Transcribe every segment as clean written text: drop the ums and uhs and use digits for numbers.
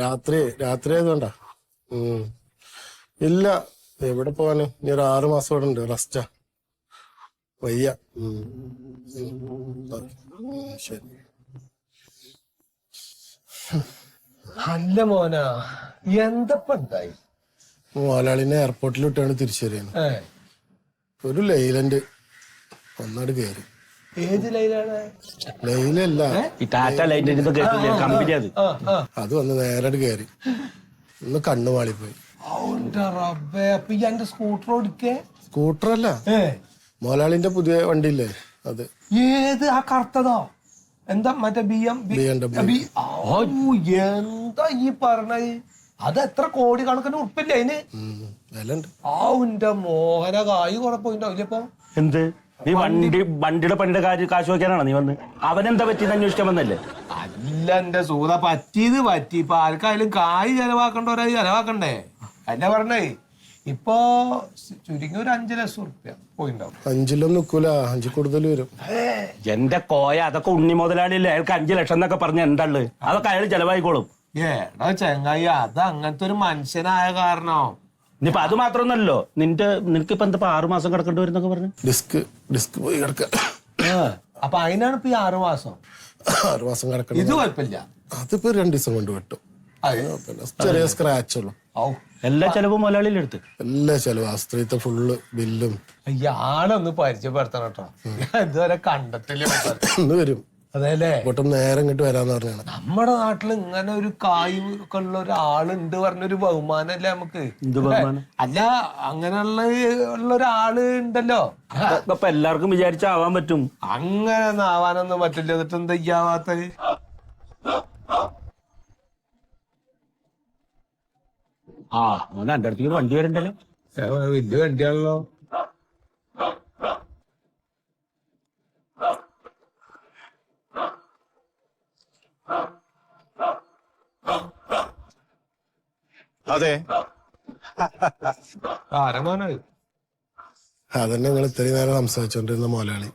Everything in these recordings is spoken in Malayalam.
രാത്രി ആയതുകൊണ്ടാ. ഇല്ല, എവിടെ പോവാന്? ഇനി ഒരു 6 മാസം ഇവിടെ ഉണ്ട്. റെസ്റ്റാ, വയ്യ. ശരി. അല്ല മോന, എന്തപ്പണ്ടായി? മോലാളിനെ എയർപോർട്ടിൽ വിട്ടാണ് തിരിച്ചു വരികയാണ്. ഒരു ലൈലന്റ് ഒന്നാട് കയറി. ഏത് ലൈലാണ്? ലൈലല്ല, കമ്പനി. അത് വന്ന് നേരെ കയറി. ഒന്ന് കണ്ണു മാളിപ്പോയി. സ്കൂട്ടറല്ല, മോലാളിന്റെ പുതിയ വണ്ടിയില്ലേ അത്. ഏത്? ആ കറുത്തതോ? എന്താ മറ്റേ BMW. എന്താ ഈ പറഞ്ഞത്? അത് എത്ര കോടി കണക്കിന് ഉറപ്പില്ല അതിന്. വിലണ്ട്. ആന്റെ മോഹന കായ് കുഴപ്പമില്ല. ഇപ്പൊ എന്ത് നീ വണ്ടിയുടെ പണിയുടെ കാശ് വയ്ക്കാനാണോ നീ വന്ന്? അവനെന്താ പറ്റിയെന്ന് അന്വേഷിക്കാൻ വന്നല്ലേ? അല്ല എന്റെ സൂത, പറ്റി. ഇപ്പൊ ആർക്കായാലും കായ് ചെലവാക്കണ്ടവരാ ചെലവാക്കണ്ടേ? എന്നെ പറഞ്ഞേ, ഇപ്പൊ ചുരുങ്ങി ഒരു 5 ലക്ഷം ഉറുപ്പ്യ പോയിണ്ടാവും. 5 നിക്കൂല, 5 കൂടുതൽ വരും. എന്റെ കോയ, അതൊക്കെ ഉണ്ണി മുതലാളിയല്ലേ. അയാൾക്ക് 5 ലക്ഷം എന്നൊക്കെ പറഞ്ഞ എന്താള്? അതൊക്കെ അയാൾ ചെലവായിക്കോളും. ഏടാ ചെങ്ങായി, അത് അങ്ങനത്തെ ഒരു മനുഷ്യനായ കാരണോ? ഇനിയിപ്പൊ അത് മാത്രമൊന്നല്ലോ, നിനക്കിപ്പോ എന്താ 6 മാസം കിടക്കേണ്ടി വരുന്നൊക്കെ പറഞ്ഞു. ഡിസ്ക് പോയി കിടക്ക. അപ്പൊ അതിനാണ് ഇപ്പൊ ഈ 6 മാസം. 6 മാസം കിടക്കണം. ഇത് കുഴപ്പമില്ല. അതിപ്പോ 2 ദിവസം കൊണ്ട് വെട്ടും. ചെറിയ സ്ക്രാച്ച് ഉള്ളു. എല്ലാ ചെലവും മുതലാളിയിലെടുത്ത്. എല്ലാ ചെലവും, ആസ്ത്രീത്തെ ഫുള്ള് ബില്ലും. ആളൊന്ന് പരിചയപ്പെടുത്തണം കേട്ടോ, ഞാൻ ഇതുവരെ കണ്ടിട്ടില്ല. ഒന്ന് വരും. അതെല്ലേ, ഇങ്ങോട്ടും നേരെ ഇങ്ങോട്ട് വരാന്ന് പറഞ്ഞാണ്. നമ്മുടെ നാട്ടിൽ ഇങ്ങനെ ഒരു കായും ഒക്കെ ഉള്ള ഒരാളുണ്ട് പറഞ്ഞൊരു ബഹുമാനല്ലേ നമുക്ക്? അല്ല, അങ്ങനെയുള്ള ഒരാള് ഉണ്ടല്ലോ. അപ്പൊ എല്ലാവർക്കും വിചാരിച്ചാവാൻ പറ്റും. അങ്ങനെ ഒന്നും ആവാനൊന്നും പറ്റില്ല. എന്നിട്ട് എന്താ ചെയ്യാവാത്തത്? എന്റെ അടുത്തേക്ക് വണ്ടി വരണ്ടല്ലോ. വലിയ വണ്ടിയാണല്ലോ. അതെ, ആരമാണ്? അതന്നെ നിങ്ങൾ ഇത്രയും നേരം സംസാരിച്ചോണ്ടിരുന്ന മോലാളി.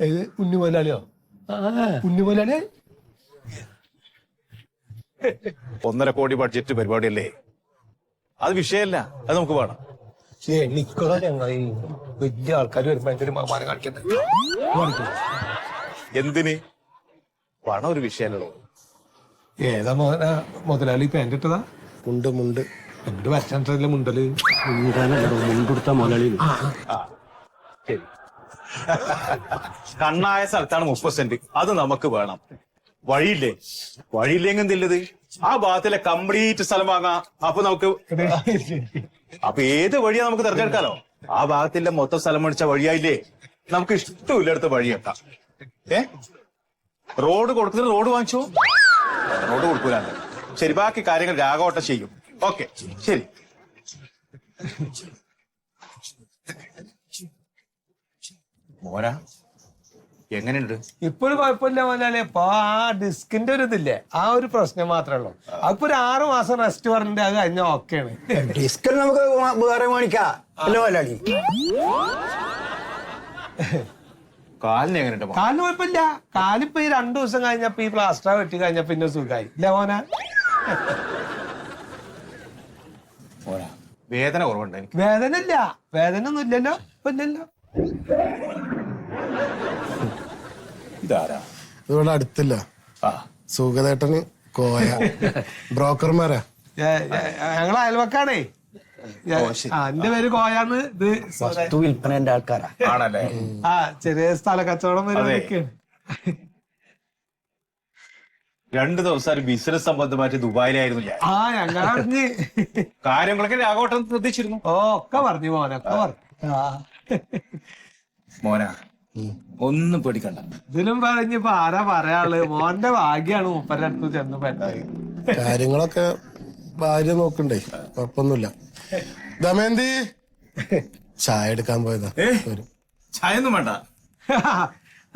ഏത്? ഉണ്ണി മുതലാളിയോ? ഉണ്ണി മുതലാളി 1.5 കോടി ബഡ്ജറ്റ് പരിപാടിയല്ലേ, അത് വിഷയമല്ല. അത് നമുക്ക് വേണം. നിക്കണോ ചങ്ങായി? വലിയ ആൾക്കാർ വരുമ്പോ ഭയങ്കര ബഹുമാനം കാണിക്കണ്ടേ? എന്തിന്? പണം ഒരു വിഷയമല്ലോ. ഏതാ മുതലാളി പാൻറ് ഇട്ടതാ? മുണ്ട് എന്ത് വരച്ചല്ലേ മുണ്ടല്? മുൻകൊടുത്ത മുതലാളി. ശരി, കണ്ണായ സ്ഥലത്താണ് 30 സെന്റ്. അത് നമുക്ക് വേണം. വഴിയില്ലെങ്കിൽ എന്തില്ലത്? ആ ഭാഗത്തിലെ കംപ്ലീറ്റ് സ്ഥലം വാങ്ങാം. അപ്പൊ നമുക്ക് ഏത് വഴിയാ നമുക്ക് തെരഞ്ഞെടുക്കാലോ. ആ ഭാഗത്തിലെ മൊത്തം സ്ഥലം മേടിച്ച വഴിയായില്ലേ, നമുക്ക് ഇഷ്ടമില്ലടുത്ത വഴി വെക്കാം. റോഡ് കൊടുക്കുന്ന റോഡ് വാങ്ങിച്ചോ. റോഡ് കൊടുക്കൂലാണ്ട്. ശരി, ബാക്കി കാര്യങ്ങൾ രാഘവട്ടം ചെയ്യും. ഓക്കെ, ശരി. മോനാ, എങ്ങനെയുണ്ട്? ഇപ്പൊരു കുഴപ്പമില്ല മുതലാളി. ഇപ്പൊ ആ ഡിസ്കിന്റെ ഒരു ഇതില്ലേ, ആ ഒരു പ്രശ്നം മാത്രമേ ഉള്ളൂ. അപ്പൊ ഒരു 6 മാസം റെസ്റ്റ് പറഞ്ഞിട്ട് അത് കഴിഞ്ഞ ഓക്കെയാണ്. ഡിസ്ക് നമുക്ക് വേറെ മേടിക്കാം. മുതലാളി, കാലിന് എങ്ങനെയുണ്ട്? കാലിന് കുഴപ്പമില്ല. കാലിപ്പോ ഈ 2 ദിവസം കഴിഞ്ഞപ്പോ ഈ പ്ലാസ്റ്റർ വെട്ടി കഴിഞ്ഞ പിന്നെ സുഖമായി. ഇല്ല മോന? വേദന കുറവുണ്ട് എനിക്ക്. വേദന ഒന്നും ഇല്ലല്ലോ. ഇപ്പൊ ഇല്ലല്ലോ. ഇതാരാ? ഇവിടെ അടുത്തില്ല. സുഖദേട്ടന് കോയ ബ്രോക്കർമാരാ. ഞങ്ങളെ അയൽവക്കാണേ. എന്റെ പേര് കോയാന്ന്. ഇത് വിൽപ്പനന്റെ ആൾക്കാരാ. ആണല്ലേ? ചെറിയ സ്ഥല കച്ചവടം വരുന്നൊക്കെയാണ്. 2 ദിവസം ബിസിനസ് സംബന്ധമായിട്ട് ദുബായിലായിരുന്നു ഞാൻ. ഞങ്ങളറിഞ്ഞ് കാര്യങ്ങളൊക്കെ രാഘവട്ടം ശ്രദ്ധിച്ചിരുന്നു. ഒക്കെ പറഞ്ഞു മോനൊക്കെ പറഞ്ഞു. മോനാ, ഒന്നും പേടിക്കണ്ട. ഇതിലും പറഞ്ഞിപ്പോ ആരാ പറയാള്? മോന്റെ ഭാഗ്യാണ് മൂപ്പരുടെ അടുത്ത് ചെന്ന് പറ്റായി. കാര്യങ്ങളൊക്കെ ഭാര്യ നോക്കണ്ടേ, കുഴപ്പമൊന്നുമില്ല. ദമയന്തി, ചായ എടുക്കാൻ പോയതാ. ചായ ഒന്നും വേണ്ട.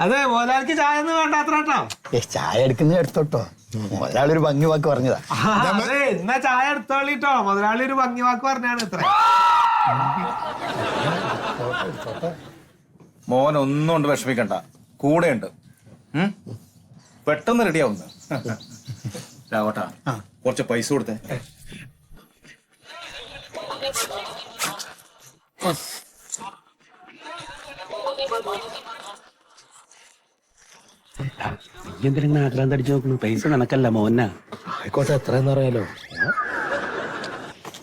അതെ, മുതലാളിക്ക് ചായ ഒന്നും വേണ്ടാത്ര കേട്ടോ. ചായ എടുക്കുന്ന എടുത്തോട്ടോ. മുതലാളി ഒരു ഭംഗി വാക്ക് പറഞ്ഞതാ. അതെ, എന്നാ ചായ എടുത്തോളിട്ടോ. മുതലാളി ഒരു ഭംഗി വാക്ക് പറഞ്ഞാണ് ഇത്ര. മോൻ ഒന്നും കൊണ്ട് വിഷമിക്കണ്ട, കൂടെ ഉണ്ട്. പെട്ടെന്ന് റെഡിയാവുന്ന. രാഘവട്ടാ കുറച്ച് പൈസ കൊടുത്തേ. എന്തിനാ ആക്രാന്ത് അടിച്ചു നോക്കുന്നു? പൈസ കണക്കല്ല മോനാ. ആയിക്കോട്ടെ, എത്രയെന്ന് അറിയാലോ.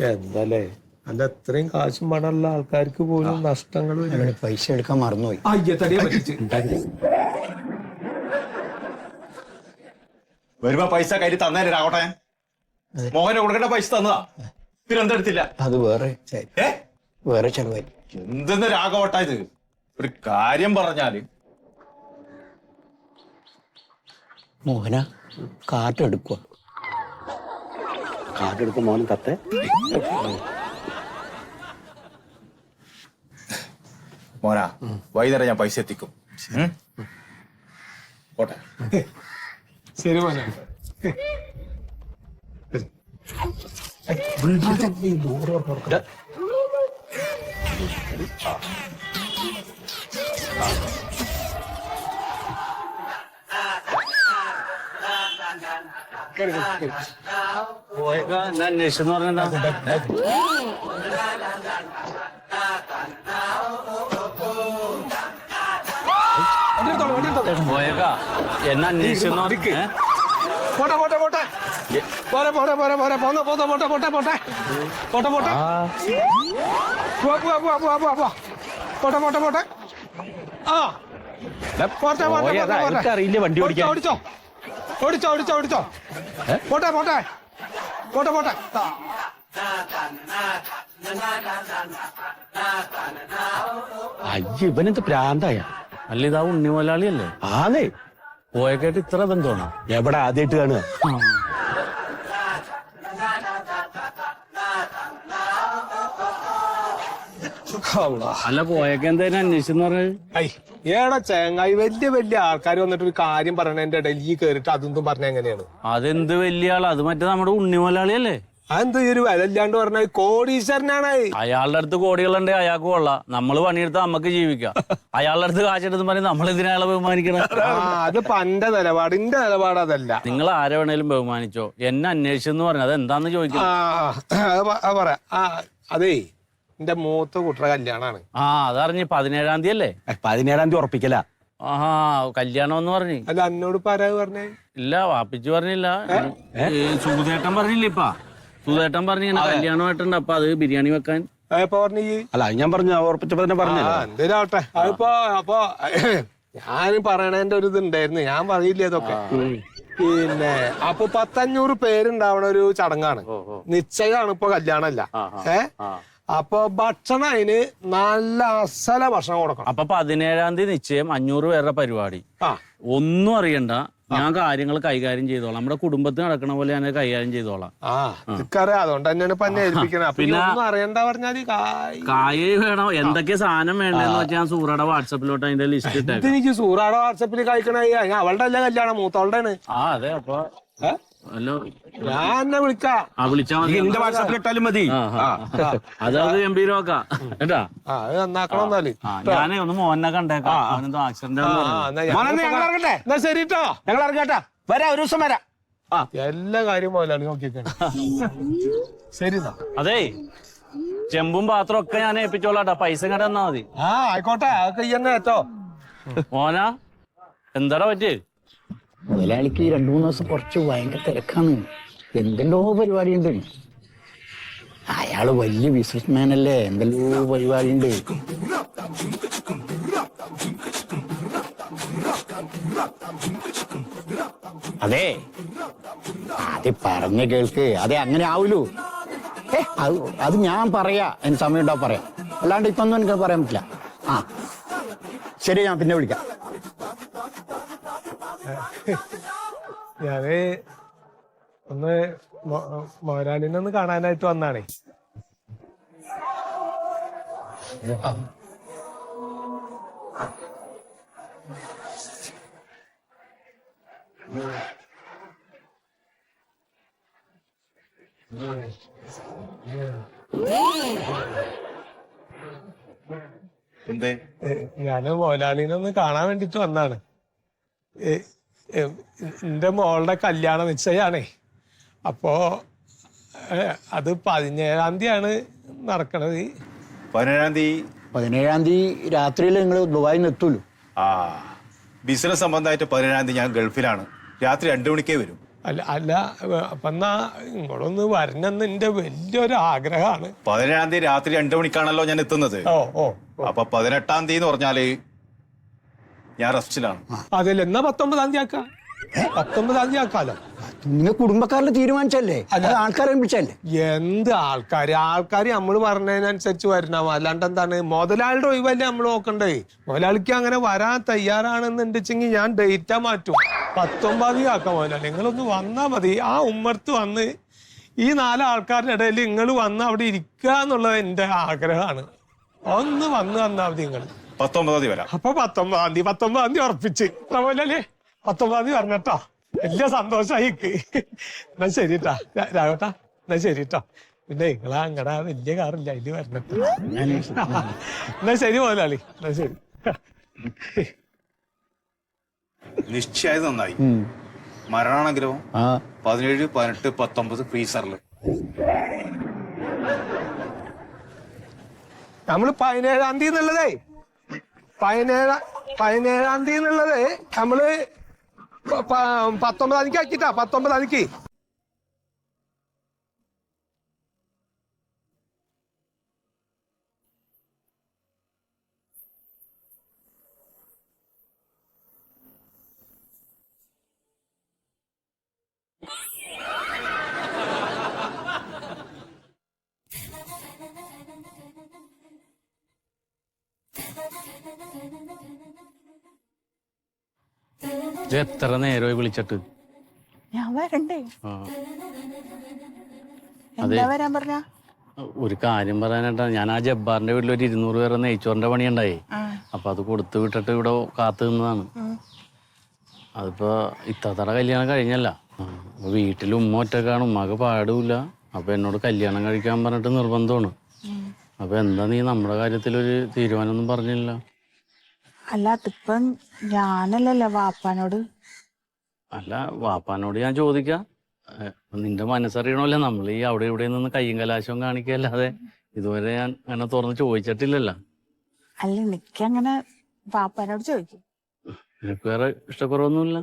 എന്താലേ അല്ല, അത്രയും കാശും പണമുള്ള ആൾക്കാർക്ക് പോലും നഷ്ടങ്ങൾ പൈസ എടുക്കാൻ മറന്നുപോയി. വരുമ്പോ പൈസ കയ്യിൽ തന്നേരെ രാഘവട്ടെ. മോഹനെ കൊടുക്കേണ്ട പൈസ തന്നതാ, പിന്നെ എന്തെടുത്തില്ല? അത് വേറെ ചെലവായി. എന്തെന്ന് രാഘവട്ട ഇത്? ഒരു കാര്യം പറഞ്ഞാല് മോഹന കാർഡ് എടുക്കുക. കാർഡ് എടുക്കും മോനും തത്തെ. മോനാ, വൈകുന്നേരം ഞാൻ പൈസ എത്തിക്കും. പോട്ടെ. ശരി മോനെ. അന്വേഷിച്ചെന്ന് പറഞ്ഞാ എന്നെ അന്വേഷിച്ചെന്ന് പോട്ടെ പോട്ടെ പോട്ടെ പോരെ പോരെ പോരെ പോരെ പോന്ന പോട്ടെ പോട്ടെ പോട്ടെ പോട്ടെ പോട്ടെ പോട്ടെ പോട്ടെ പോട്ടെ പോട്ടെ. ആ പോട്ടെ പോട്ടെ അറിയില്ല വണ്ടി ഓടിക്കാൻ. ഓടിച്ചോ ഓടിച്ചോ ഓടിച്ചോ ഓടിച്ചോ. പോട്ടെ പോട്ടെ പോട്ടെ പോട്ടെ. അയ്യ, ഇവനെന്ത് പ്രാന്തായ? അല്ല, ഇതാ ഉണ്ണി മുതലാളിയല്ലേ? ആന്നേ. പോയക്കായിട്ട് ഇത്ര ബന്ധമാണ്. എവിടെ ആദ്യമായിട്ട് കാണുക? അല്ല, പോയൊക്കെ എന്തായാലും അന്വേഷിച്ചെന്ന് പറഞ്ഞത്? ഏടാ ചേങ്ങായി, വലിയ വലിയ ആൾക്കാർ വന്നിട്ട് ഒരു കാര്യം പറയണതിന്റെ ഇടയിൽ ഈ കേറിട്ട് അതൊന്നും പറഞ്ഞ എങ്ങനെയാണ്? അതെന്ത് വലിയ ആളാ? അത് മറ്റേ നമ്മുടെ ഉണ്ണി മുതലാളിയല്ലേ? അതെന്ത് ഒരു വിലല്ലാണ്ട് പറഞ്ഞ കോടീശ്വരനാണ്. അയാളുടെ അടുത്ത് കോടികളുണ്ട്, അയാൾക്ക് കൊള്ളാം. നമ്മള് പണിയെടുത്താൽ നമുക്ക് ജീവിക്കാം. അയാളുടെ അടുത്ത് കാശെടുത്ത് പറഞ്ഞ് നമ്മൾ എന്തിനാ അയാളെ ബഹുമാനിക്കണം? അത് പന്റെ നിലപാട്, എന്റെ നിലപാട് അതല്ല. നിങ്ങൾ ആരെ വേണേലും ബഹുമാനിച്ചോ. എന്നെ അന്വേഷിച്ചെന്ന് പറഞ്ഞു, അത് എന്താന്ന് ചോദിക്കാം. പറയാ. അതേ, എന്റെ മൂത്ത കുട്ടിയുടെ കല്യാണാണ്. അതറിഞ്ഞ് 17-ാം തീയതി അല്ലേ? 17-ാം തീയതി ഉറപ്പിക്കല. ആഹാ, കല്യാണം എന്ന് പറഞ്ഞു. അല്ല, എന്നോട് ആരാ പറഞ്ഞേ? ഇല്ല, വാപ്പിച്ചു പറഞ്ഞില്ല. സുധേട്ടൻ പറഞ്ഞില്ല. ഇപ്പാ സുധേട്ടൻ പറഞ്ഞു ഇങ്ങനെ കല്യാണമായിട്ടുണ്ട്, അപ്പൊ അത് ബിരിയാണി വെക്കാൻ. അല്ല, ഞാൻ പറഞ്ഞു ഉറപ്പിച്ചപ്പോ തന്നെ പറഞ്ഞു. എന്തേലാവട്ടെ. അതിപ്പോ അപ്പൊ ഞാൻ പറയണതിന്റെ ഒരു ഇതുണ്ടായിരുന്നു, ഞാൻ പറയില്ല ഇതൊക്കെ. പിന്നെ അപ്പൊ 100-500 പേരുണ്ടാവണ ഒരു ചടങ്ങാണ്. നിശ്ചയമാണ്, ഇപ്പൊ കല്യാണമല്ല. അപ്പൊ ഭക്ഷണം അതിന് നല്ല അസല ഭക്ഷണം കൊടുക്കണം. അപ്പൊ 17-ാം തീയതി നിശ്ചയം, 500 പേരുടെ പരിപാടി. ഒന്നും അറിയണ്ട, ഞാൻ കാര്യങ്ങൾ കൈകാര്യം ചെയ്തോളാം. നമ്മുടെ കുടുംബത്തിന് നടക്കണ പോലെ ഞാൻ കൈകാര്യം ചെയ്തോളാം. എനിക്കറിയാം, അതുകൊണ്ട് തന്നെയാണ് പന്നെ ഏൽപ്പിക്കണത്. പിന്നെ അറിയണ്ട പറഞ്ഞാല് കായ് വേണോ, എന്തൊക്കെ സാധനം വേണ്ടെന്ന് വെച്ചാൽ ഞാൻ സൂറയുടെ വാട്സപ്പിലോട്ട് അതിന്റെ ലിസ്റ്റ് ഇട്ടേ. എനിക്ക് സൂറയുടെ വാട്സപ്പിൽ കഴിക്കണ അവളുടെ അല്ല കല്യാണം, മൂത്തോളുടെ. അതെ. അപ്പൊ ഹലോ, ഞാൻ വിളിക്കാം. വിളിച്ചാ മതി, വാട്സാപ്പിലിട്ടാലും മതി. അതത് ഗംഭീരമാക്കാം കേട്ടാ. അത് നന്നാക്കണം. എന്നാല് ഞാനേ ഒന്ന് മോനെ കണ്ടേക്കാം. ആക്സിഡന്റ്. എന്നാ ശരി കേട്ടോ, ഞങ്ങൾ ഇറങ്ങാട്ടാ. വരാം, ഒരു ദിവസം വരാം. എല്ലാ കാര്യം മുതലാണ് നോക്കിയേക്കാണ്. ശരി. അതേ, ചെമ്പും പാത്രം ഒക്കെ ഞാൻ ഏൽപ്പിച്ചോളാട്ടാ. പൈസ ഇങ്ങോട്ട് തന്നാ മതി. ആയിക്കോട്ടെ. അതൊക്കെ തന്നെ കേട്ടോ. മോനാ, എന്താടാ പറ്റിയേ? മുതലാളിക്ക് 2-3 ദിവസം കുറച്ച് ഭയങ്കര തിരക്കാണ്. എന്തെല്ലോ പരിപാടിയുണ്ട്. അയാള് വലിയ ബിസിനസ്മാൻ അല്ലേ, എന്തെല്ലോ പരിപാടിയുണ്ട്. അതെ, അത് പറഞ്ഞ കേൾക്ക്. അതെ, അങ്ങനെ ആവൂലൂ. അത് ഞാൻ പറയാ, എനിക്ക് സമയം ഉണ്ടാവും പറയാം. അല്ലാണ്ട് ഇപ്പൊന്നും എനിക്ക് പറയാൻ പറ്റില്ല. ശരി, ഞാൻ പിന്നെ വിളിക്കാം. ഞാന് ഒന്ന് മോരാലിനെ ഒന്ന് കാണാനായിട്ട് വന്നാണേ. ഞാന് മോലാലിനെ ഒന്ന് കാണാൻ വേണ്ടിട്ട് വന്നാണ്. എന്റെ മോളുടെ കല്യാണ നിശ്ചയാണേ. അപ്പോ അത് 17-ാം തീയതിയാണ് നടക്കണത്. 17-ാം തീയതി 17-ാം തീയതി രാത്രിയിൽ നിങ്ങൾ ദുബായിൽ നിന്ന് എത്തൂലോ. ആ ബിസിനസ് സംബന്ധമായിട്ട് 17-ാം തീയതി ഞാൻ ഗൾഫിലാണ്. രാത്രി 2 മണിക്കേ വരും. അല്ല അപ്പൊ എന്നാ ഇങ്ങോട്ടൊന്ന് വരണമെന്ന് എന്റെ വലിയൊരു ആഗ്രഹമാണ്. 17-ാം തീയതി രാത്രി 2 മണിക്കാണല്ലോ ഞാൻ എത്തുന്നത്. അപ്പൊ 18-ാം തീയതി എന്ന് പറഞ്ഞാല് ഞാൻ റെസ്റ്റിലാണ്. അതല്ലേ, എന്നാ 19-ാം തീയതി ആക്കാം. 19-ാം തീയതി ആക്കാലോ. നിങ്ങൾ കുടുംബക്കാരിൽ തീരുമാനിച്ചല്ലേ, അത് ആൾക്കാരെ വിളിച്ചല്ലേ. എന്ത് ആൾക്കാര് നമ്മള് പറഞ്ഞതിനനുസരിച്ച് വരണം. അല്ലാണ്ട് എന്താണ്, മുതലാളിയുടെ ഒഴിവല്ലേ നമ്മൾ നോക്കണ്ടേ. മുതലാളിക്ക് അങ്ങനെ വരാൻ തയ്യാറാണെന്നുണ്ടെച്ചെങ്കിൽ ഞാൻ ഡേറ്റാ മാറ്റും. 19-ാം തീയതി ആക്കാം മുതലാളി. നിങ്ങളൊന്ന് വന്നാ മതി. ആ ഉമ്മർത്ത് വന്ന് ഈ 4 ആൾക്കാരുടെ ഇടയിൽ നിങ്ങൾ വന്ന് അവിടെ ഇരിക്കുക എന്നുള്ളത് എന്റെ ആഗ്രഹമാണ്. ഒന്ന് വന്നാ മതി നിങ്ങൾ. 19-ാം തീയതി വരാം. അപ്പൊ 19-ാം തീയതി ഉറപ്പിച്ച് മുതലല്ലേ. 19-ാം തീയതി വരണട്ടോ. വലിയ സന്തോഷമായി. എന്നാ ശരിട്ടാ രാഘവട്ടാ, എന്നാ ശരിട്ടോ. പിന്നെ നിങ്ങളാ അങ്ങടെ വലിയ കാറില്ല, അതില് വരണട്ടോ. എന്നാ ശരി മുതലാളി, എന്നാ ശരി. നിശ്ചയത് നന്നായി. മരണാണെങ്കിലോ 17, 18, 19 ഫ്രീസറിൽ. നമ്മള് 17-ാം തീയതി എന്നുള്ളതേ 17-ാം തീയതി എന്നുള്ളത് നമ്മള് 19-ാം തീയതിക്ക് ആക്കിട്ടാ. 19-ാം തീയതിക്ക് ഇത് എത്ര നേരമായി വിളിച്ചിട്ട്? ഞാൻ വരണ്ടേ? ആ എന്താ വരാൻ പറഞ്ഞ? ഒരു കാര്യം പറയാനായിട്ടാ. ഞാൻ ആ ജബ്ബാറിന്റെ വീട്ടിൽ ഒരു 200 പേരെ നെയ്ച്ചോറിന്റെ പണിയുണ്ടായി. അപ്പൊ അത് കൊടുത്തു വിട്ടിട്ട് ഇവിടെ കാത്തു നിന്നതാണ്. അതിപ്പോ ഇത്താത്തയുടെ കല്യാണം കഴിഞ്ഞല്ല. വീട്ടിൽ ഉമ്മ ഒറ്റക്കാണ്, ഉമ്മക്ക് പാടില്ല. അപ്പൊ എന്നോട് കല്യാണം കഴിക്കാൻ പറഞ്ഞിട്ട് നിർബന്ധമാണ്. അപ്പൊ എന്താ നീ നമ്മുടെ കാര്യത്തിലൊരു തീരുമാനമൊന്നും പറഞ്ഞില്ല? അല്ല, അതിപ്പം ഞാനല്ലല്ലോ വാപ്പാനോട്. അല്ല, വാപ്പാനോട് ഞാൻ ചോദിക്കാം. നിന്റെ മനസ്സറിയണമല്ലേ. നമ്മൾ ഈ അവിടെ ഇവിടെ നിന്ന് കയ്യും കലാശവും കാണിക്കല്ലാതെ ഇതുവരെ ഞാൻ അങ്ങനെ തുറന്ന് ചോദിച്ചിട്ടില്ലല്ലോ. അല്ല, എനിക്കങ്ങനെ വാപ്പാനോട് ചോദിക്കും. നിനക്ക് വേറെ ഇഷ്ടക്കുറവൊന്നുമില്ല?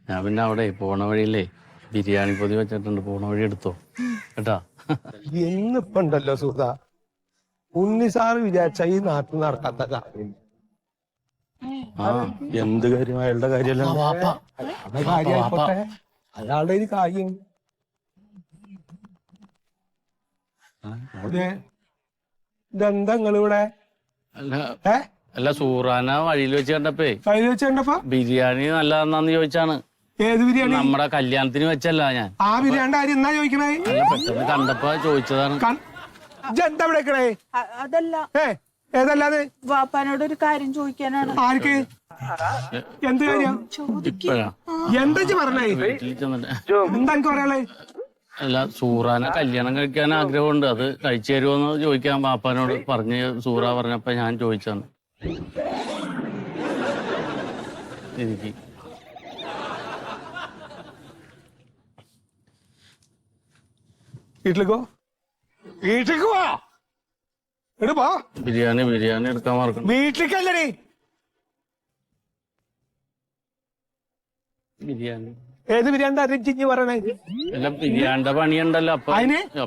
ഞാൻ പിന്നെ അവിടെ പോണ വഴിയില്ലേ ബിരിയാണി പൊതി വെച്ചിട്ടുണ്ട്, പോണ വഴി എടുത്തോ കേട്ടാ. എന്നിപ്പോ ഉണ്ടല്ലോ സുഹൃത്ത, ഉണ്ണിസാറ് വിചാരിച്ച ഈ നാട്ടിൽ നടക്കാത്ത കാര്യം. ആ എന്ത് കാര്യം? അയാളുടെ കാര്യമല്ല. അയാളുടെ ഒരു കാര്യം. ഇതെന്താ നിങ്ങളിവിടെ? അല്ല, സൂറാന വഴിയിൽ വെച്ച് കണ്ടപ്പേ കയ്യിൽ വെച്ച് കണ്ടപ്പോ ബിരിയാണി നല്ലതാന്ന് ചോദിച്ചാണ്. ഏത് ബിരിയാണി? നമ്മുടെ കല്യാണത്തിന് വെച്ചല്ല ഞാൻ. ആ ബിരിയാണിന്റെ കാര്യം എന്നാ ചോദിക്കണേ? പെട്ടെന്ന് കണ്ടപ്പോ ചോദിച്ചതാണ്. എന്താ വിളിക്കണേ? അതല്ല, ഏതല്ലാതെ വാപ്പാനോട് ഒരു കാര്യം ചോദിക്കാനാണ്. ആർക്ക്? എന്ത് കാര്യം? ഇപ്പഴാ എന്താ പറഞ്ഞേ? വീട്ടിൽ ചെന്നിട്ട് എന്താ എനിക്ക് പറയാളേ? അല്ല, സൂറാനെ കല്യാണം കഴിക്കാൻ ആഗ്രഹമുണ്ട്. അത് കഴിച്ചു തരുമോന്ന് ചോദിക്കാൻ പാപ്പാനോട് പറഞ്ഞ് സൂറ പറഞ്ഞപ്പോ ഞാൻ ചോദിച്ചാണ്. എനിക്ക് വീട്ടിലേക്കോ? വീട്ടിലേക്ക് പോ. എടുപ്പോ ബിരിയാണി എടുക്കാൻ മറക്കണം. വീട്ടിലേക്കല്ലേ? ബിരിയാണി ഏത് ബിരിയാണി അരിഞ്ഞ് പറയണേ? അല്ല, ബിരിയാണിന്റെ പണിയുണ്ടല്ലോ.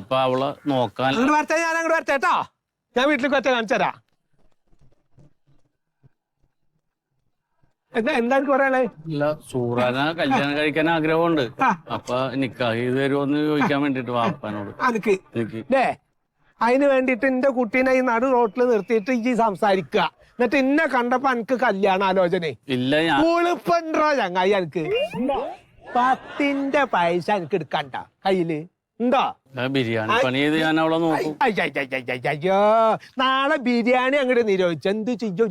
അപ്പൊ അവളെ നോക്കാൻ അങ്ങോട്ട് വരട്ടെ, ഞാൻ അങ്ങോട്ട് വരട്ടെ കേട്ടോ. ഞാൻ വീട്ടിലേക്ക് വരട്ടെ, കാണിച്ചരാ. എന്താ എനിക്ക് പറയാനേ? അല്ല, സൂറാന കല്യാണം കഴിക്കാൻ ആഗ്രഹമുണ്ട്. അപ്പൊ നിക്കാഹ് ചെയ്ത് തരുമോന്ന് ചോദിക്കാൻ വേണ്ടിട്ട് വാപ്പാനോട്. അല്ലേ, അതിന് വേണ്ടിട്ട് എന്റെ കുട്ടീനെ ഈ നടു റോട്ടിൽ നിർത്തിയിട്ട് ഈ സംസാരിക്കുക. എന്നിട്ട് ഇന്നെ കണ്ടപ്പോ എനിക്ക് കല്യാണാലോചന ഇല്ല. ഞാൻ ഉളുപ്പുണ്ടോ ചങ്ങായി? എനിക്ക് 10 പൈസ എനിക്ക് എടുക്കണ്ട കയ്യില് ഉണ്ടോ? ബിരിയാണി പണി ചെയ്ത് ഞാൻ അവളെ നോക്കും. അയ്യോ, നാളെ ബിരിയാണി അങ്ങോട്ട് നിരോധിച്ചു എന്ത് ചെയ്യോ?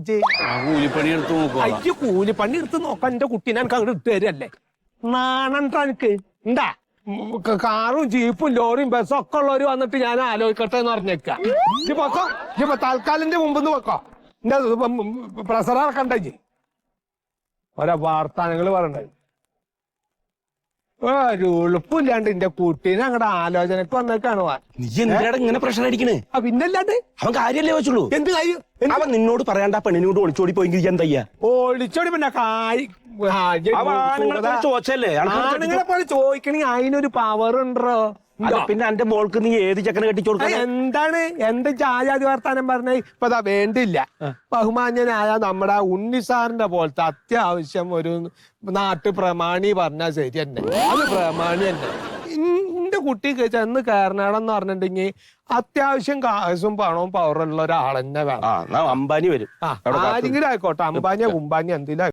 കൂലിപ്പണി എടുത്ത് നോക്കും. അയ്യോ, കൂലിപ്പണി എടുത്ത് നോക്കാൻ എന്റെ കുട്ടീനെ എനിക്ക് അങ്ങോട്ട് ഇട്ട് തരല്ലേ? നാണണ്ടാ എനിക്ക് ഉണ്ടാ? കാറും ജീപ്പും ലോറിയും ബസ്സും ഒക്കെ ഉള്ളവര് വന്നിട്ട് ഞാൻ ആലോചിക്കട്ടെ എന്ന് പറഞ്ഞേക്ക. ഇപ്പൊ തൽക്കാലിന്റെ മുമ്പെന്ന് വെക്കോ. എന്റെ പ്രസറക്കണ്ടേ? ഓരോ വാർത്താനങ്ങള് പറയണ്ടേ? ഒരു ഉളുപ്പില്ലാണ്ട് എന്റെ കുട്ടീനെ അങ്ങടെ ആലോചനക്ക് വന്നേക്കാണ് നീ എന്തിനാണ് ഇങ്ങനെ പ്രഷർ അടിക്കണേ? പിന്നല്ലാണ്ട് അവൻ കാര്യല്ലേ വെച്ചുള്ളൂ. എന്ത് കാര്യം? അവൻ നിന്നോട് പറയാണ്ട പെണ്ണിനോട് ഒളിച്ചോടി പോയെങ്കിൽ എന്താ ഓടിച്ചോടി പിന്നെ ചോച്ചല്ലേ? ആണുങ്ങളെ പോലെ ചോദിക്കണെങ്കിൽ അതിനൊരു പവർ ഉണ്ടോ? പിന്നെ എന്റെ മോൾക്ക് നീ ഏത് ചെക്കനെ കെട്ടിച്ചോടുക്ക? എന്താണ് എന്ത് ചായാതി വർത്താനം പറഞ്ഞ ഇപ്പൊ വേണ്ടില്ല. ബഹുമാന്യനായ നമ്മുടെ ഉണ്ണിസാറിന്റെ പോലത്തെ അത്യാവശ്യം ഒരു നാട്ടു പ്രമാണി പറഞ്ഞാൽ ശരി തന്നെ, അത് പ്രമാണി തന്നെ. എന്റെ കുട്ടിക്ക് ചെന്ന് കയറണം എന്ന് പറഞ്ഞിട്ടുണ്ടെങ്കിൽ അത്യാവശ്യം കാശും പണവും പവറുള്ള ഒരാളെന്നെ വേണം. അംബാനി വരും. ആരെങ്കിലും ആയിക്കോട്ടെ, അംബാനിയോ കുംബാനിയോ എന്തിനാ